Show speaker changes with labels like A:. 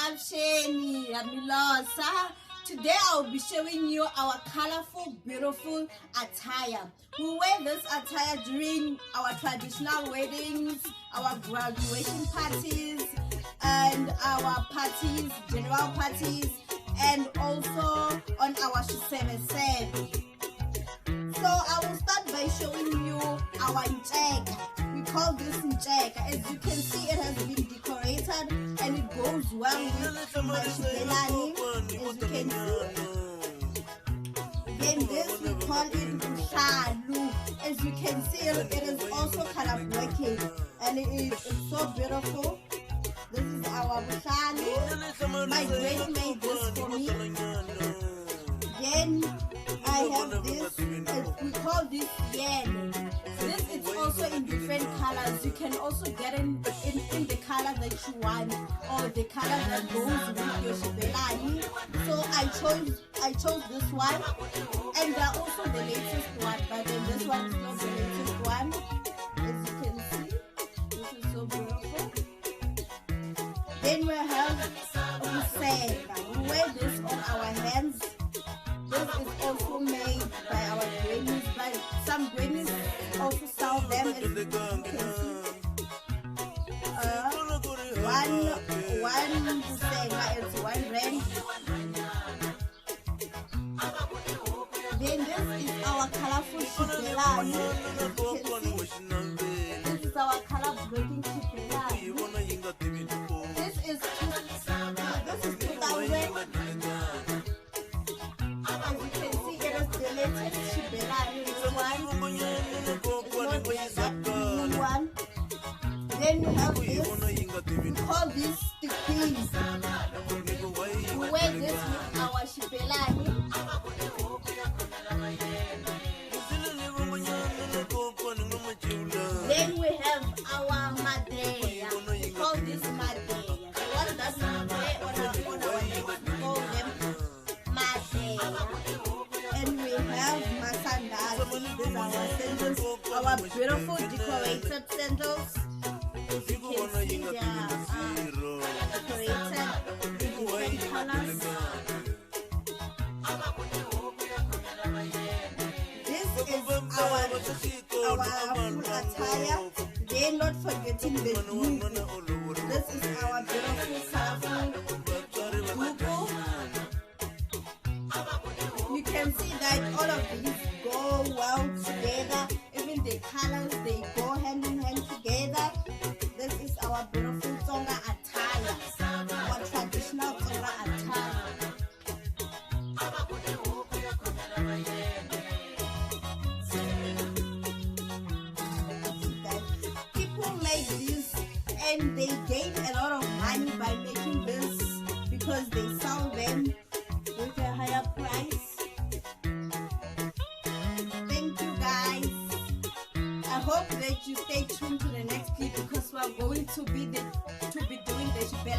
A: Avsheni, Amilosa. Today I'll be showing you our colorful, beautiful attire. We wear this attire during our traditional weddings, our graduation parties, and our parties, general parties, and also on our Shisebe. So I will start by showing you our Ncheka. We call this Ncheka. As you can see, it has been decorated and it goes well with my Shibelani. As you can see. Then this we call it Shalu. As you can see, it is also color breaking and it is so beautiful. This is our Shalu. My granny made this for me. Then I have this, we call this yen. This is also in different colors. You can also get it in the color that you want or the color that goes with your Shibelani. So I chose this one, and they're also the latest one, but then this one is not the latest one. As you can see, this is so beautiful. Then we have Usega. We wear this on our hands. This is also made by our grannies, but some grannies also sell them as you can see. One Usega is 1 rand. Then this is our colorful Shibelani. This is our color breaking Shibelani. This is 2000. As you can see, it is the latest Shibelani. One. Then we have this. We call this the queens. We wear this with our Shibelani. Then we have our Madeya. We call this Madeya. The one that we wear on our necks, we call them Madeya. And we have Masandali. These are our sandals, our beautiful decorated sandals. As you can see, they are decorated in different colors. This is our full attire. Then not forgetting the blue. This is our beautiful colorful buko. You can see that all of these go well together. Even the colors, they go hand in hand together. This is our beautiful Tsonga attire, our traditional Tsonga attire. People make this and they gain a lot of money by making this because they sell them with a higher price. Thank you guys. I hope that you stay tuned to the next clip because we are going to be doing the Shibelani.